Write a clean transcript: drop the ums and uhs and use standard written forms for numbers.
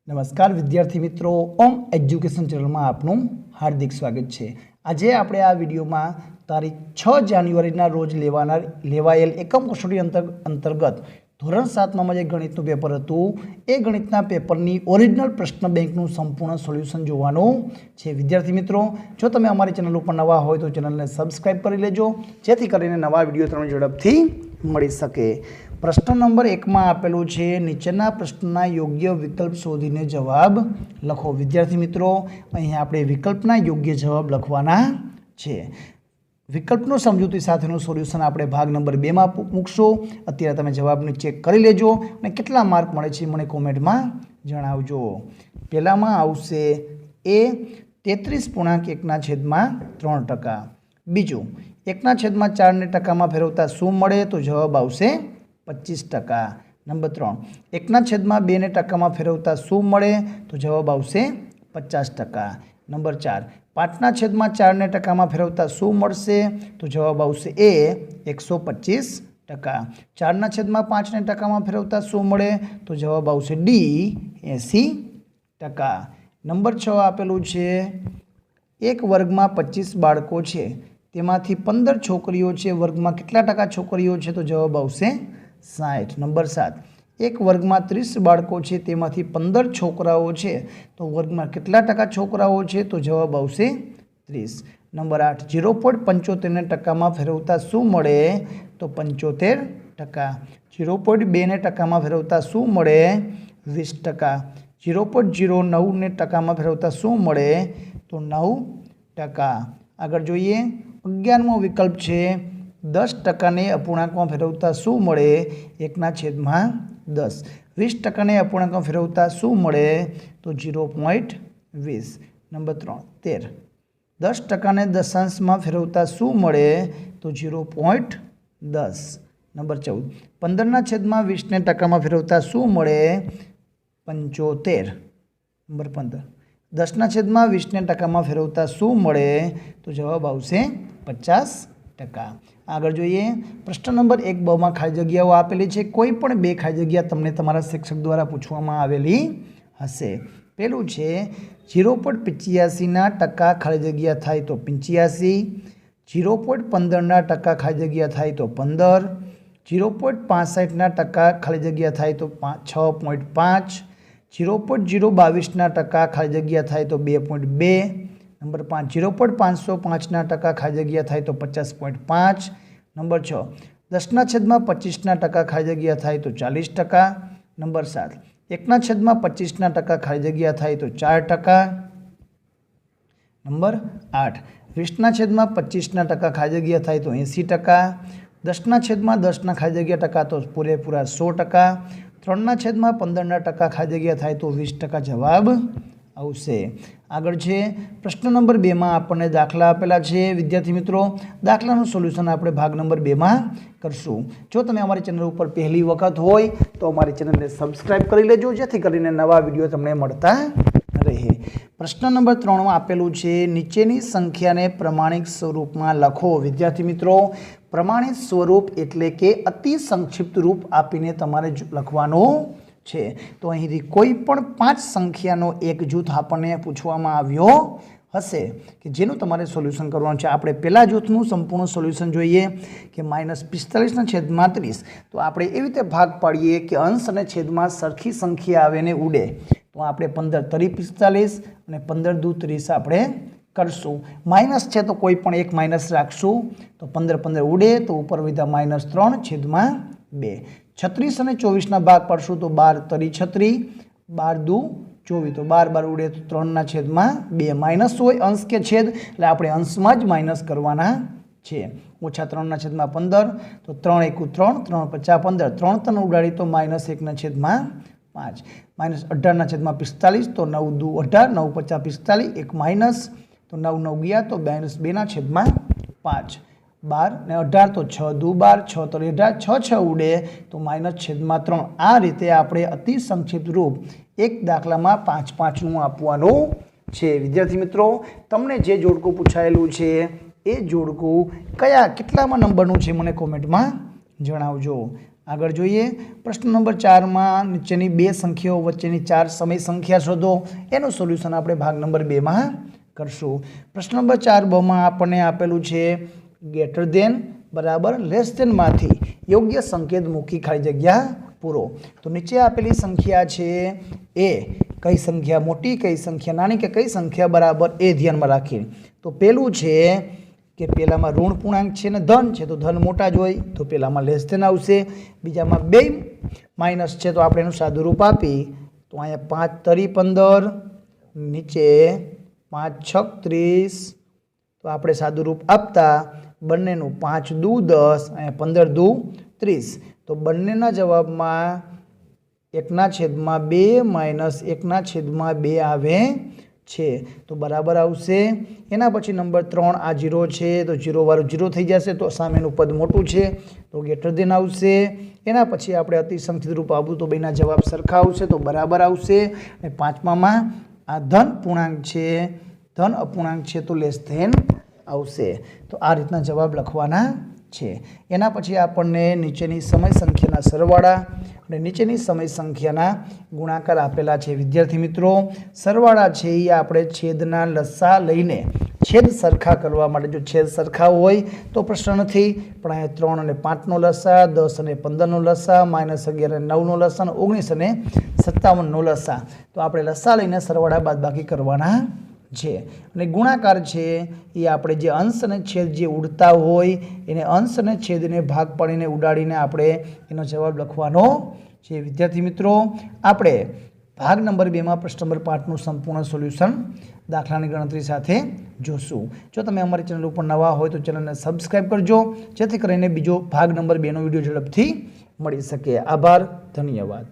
નમસ્કાર વિદ્યાર્થી મિત્રો, ઓમ એજ્યુકેશન ચેનલમાં આપનું હાર્દિક સ્વાગત છે। આજે આપણે આ વિડીયોમાં તારીખ 6 જાન્યુઆરીના રોજ લેવાયેલ એકમ કસોટી અંતર્ગત ધોરણ 7માં જે ગણિતનું પેપર હતું એ ગણિતના પેપરની ઓરિજિનલ પ્રશ્ન બેંકનું સંપૂર્ણ સોલ્યુશન જોવાનું છે। વિદ્યાર્થી મિત્રો, જો તમે અમારી ચેનલ ઉપર નવા હોય તો ચેનલને સબસ્ક્રાઇબ કરી લેજો, જેથી કરીને નવા વિડીયો તમને ઝડપથી મળી શકે। प्रश्न नंबर 1 में आपेलू है नीचेना प्रश्नना योग्य विकल्प शोधीने जवाब लखो। विद्यार्थी मित्रों, अहीं आपणे विकल्पना योग्य जवाब लखवाना छे। विकल्पनो समजूती साथेनुं सोल्यूशन आपणे भाग नंबर 2 में मूकशो। अत्यारे तमे जवाबने चेक करी लेजो अने केटला मार्क मळे छे मने कॉमेंट में जणावजो। पहेलामां आवशे ए 33.1/3%। बीजू 1/4 ने टकामां फेरवता शुं मळे तो जवाब आवशे 25%। नंबर 3 1/2 ने टकामां फेरवता शुं मळे तो जवाब आवशे 50%। नंबर 4 5/4 ने टकामां फेरवता शुं मळशे तो जवाब आवशे ए 125%। 4/5 ने टकामां फेरवता शुं मळे तो जवाब आवशे डी 80%। नंबर 6 आपेलू छे एक वर्ग में 25 बाळको छे तेमांथी 15 छोकरीओ छे, वर्ग में केटला टका छोकरीओ छे तो जवाब आवशे 60। नंबर 7 एक वर्ग में 30 बाळको छे तेमांथी 15 छोकराओ छे तो वर्ग में केटला टका छोकराओ छे तो जवाब आवशे 30। नंबर 8 0.75 ने टका में फेरवता शुं मळे तो 75%। 0.2 ने टका में फेरवता शुं मळे 20%। 0.09 ने टका में फेरवता शुं मळे तो 9%। आगळ जोईए 11मो विकल्प छे 10% ने अपूर्णांक में फेरवता शुं मळे 1/10। 20% ने अपूर्णांक में फेरवता शुं मळे तो 0.20। नंबर 13 10% ने दशांश में फेरवता शुं मळे तो 0.10। नंबर 14 15/20 ने टका में फेरवता शुं मळे 75। नंबर 15 10/20 ने टका में फेरवता शुं मळे तो जवाब आवशे 50%। आगळ जोईए प्रश्न नंबर 1 में खाली जग्याओ आपेली छे। कोईपण 2 खाली जग्या तमने तमारा शिक्षक द्वारा पूछवामां आवेली हशे। पहेलुं छे 0.85% खाली जग्या थाय तो 85। 0.15% खाली जग्या थाय तो 15। 0.65% खाली जग्या थाय तो 6.5। 0.022% खाली जग्या थाय तो 2.2। नंबर 5 0.505% खाली जग्या थाय तो 50.5। नंबर 6 10/25% खाली जग्या थाय तो 40%। नंबर 7 1/25% खाली जग्या थाय तो 4%। नंबर 8 20/25% खाली जग्या थाय तो 80%। 10/10 खाली जग्या टका तो पूरेपूरा 100%। 3/15% खाली जग्या थाय तो 20% जवाब आवशे। आगळ छे प्रश्न नंबर 2 में आपणे दाखला आपेला छे। विद्यार्थी मित्रों, दाखलानुं सोल्यूशन आपणे भाग नंबर 2 में करशुं। जो तमे अमारी चेनल पर पहली वखत होय तो अमारी चेनलने सब्सक्राइब करी लेजो, जेथी करीने नवा विडियो तमने मळता रहे। प्रश्न नंबर 3 में आपेलू छे नीचेनी संख्याने प्रमाणिक स्वरूप में लखो। विद्यार्थी मित्रों, प्रमाणित स्वरूप एटले के अति संक्षिप्त रूप आपीने तमारे लखवानुं छे। तो अहींथी कोईपण 5 संख्यानो एक जूथ आपणे पूछवामां आव्यो हशे कि जेनुं तमारे सोल्यूशन करवानुं छे। आपणे पहेला जूथनुं संपूर्ण सोल्यूशन जोईए कि -45/30। तो आपणे एवी रीते भाग पाडीए कि अंश अने छेदमां सरखी संख्या आवे ने उडे। तो आपणे 15 × 45 अने 15 × 2 = 30 आपणे करशुं। माइनस छे तो कोईपण एक माइनस राखशुं तो 15 उडे तो उपर वध्या -3/2। 36 અને 24 भाग पाडशुं तो 12 × 36, 12 × 2 = 24 तो 12 उडे तो 3/2। माइनस होय अंश के छेद એટલે આપણે અંશમાં જ માઇનસ કરવાના છે। ઓછા 3/15 તો 3 × 1 = 3, 3 × 5 = 15, 3 3 ઉડાડી તો -1/5, -18/45 તો 9 × 2 = 18, 9 × 5 = 45, 1 माइनस तो 9 9 ગયા તો -2/5, 12 ने 18 तो 6 × 2 = 12, 6 × 3 = 18, 6 6 उडे तो -3। आ रीते आपणे अति संक्षिप्त रूप एक दाखला में 5-5 आपवानुं छे। विद्यार्थी मित्रों, तमने जे जोड़कું पूछायेલું छे ए जोड़कું कया केटलामा नंबरनुं छे मने कॉमेंट में जणावजो। આગળ જોઈએ પ્રશ્ન નંબર 4 માં નીચેની બે સંખ્યાઓ વચ્ચેની 4 સમય સંખ્યા શોધો. એનું સોલ્યુશન આપણે ભાગ નંબર 2 માં કરશું. પ્રશ્ન નંબર 4 માં આપણને આપેલું છે ગ્રેટર ધેન બરાબર લેસ ધેન માંથી યોગ્ય સંકેત મૂકી ખાલી જગ્યા પૂરો. તો નીચે આપેલી સંખ્યા છે એ કઈ સંખ્યા મોટી કઈ સંખ્યા નાની કે કઈ સંખ્યા બરાબર એ ધ્યાનમાં રાખીને. તો પેલું છે કે પહેલામાં ઋણ પૂર્ણાંક છે ને ધન છે તો ધન મોટા જ હોય તો પહેલામાં લેસ ધેન આવશે. બીજામાં બે માઇનસ છે તો આપણે એનું સાદું રૂપ આપી તો અહીંયા 5 તરી 15 નીચે 5 છક 30 તો આપણે સાદું રૂપ આપતા બંનેનું 5 દુ 10 અને 15 દુ 30 તો બંનેના જવાબમાં 1/2 માઇનસ 1/2 આવે છે તો બરાબર આવશે. એના પછી નંબર 3 આ 0 છે તો 0 વાળું 0 થઈ જશે તો સામેનું પદ મોટું છે તો ગ્રેટર ધેન આવશે. એના પછી આપણે અતિસંખ્યિત રૂપ આપવું તો બેના જવાબ સરખા આવશે તો બરાબર આવશે. અને 5માં આ ધન પૂર્ણાંક છે ધન અપૂર્ણાંક છે તો લેસ ધેન આવશે. તો આ રીતના જવાબ લખવાના છે. એના પછી આપણને નીચેની સમય સંખ્યાના સરવાળા અને નીચેની સમય સંખ્યાના ગુણાકાર આપેલા છે. વિદ્યાર્થી મિત્રો સરવાળા છે એ આપણે છેદના લસા લઈને છેદ સરખા કરવા માટે જો છેદ સરખા હોય તો પ્રશ્ન નથી પણ અહીંયા 3 અને 5નો લસા 10 અને 15નો લસા -11 અને 9નો લસા અને 19 અને 57નો લસા તો આપણે લસા લઈને સરવાળા બાદબાકી કરવાના છે. અને ગુણાકાર છે એ આપણે જે અંશ અને છેદ જે ઉડતા હોય એને અંશ અને છેદને ભાગ પાડીને ઉડાડીને આપણે એનો જવાબ લખવાનો છે. વિદ્યાર્થી મિત્રો આપણે ભાગ નંબર 2 માં પ્રશ્ન નંબર 5નું સંપૂર્ણ સોલ્યુશન દાખલાની ગણતરી સાથે જોશું. જો તમે અમારી ચેનલ ઉપર નવા હોય તો ચેનલને સબસ્ક્રાઈબ કરજો જેથી કરીને બીજો ભાગ નંબર 2નો વિડીયો ઝડપથી મળી શકે. આભાર, ધન્યવાદ.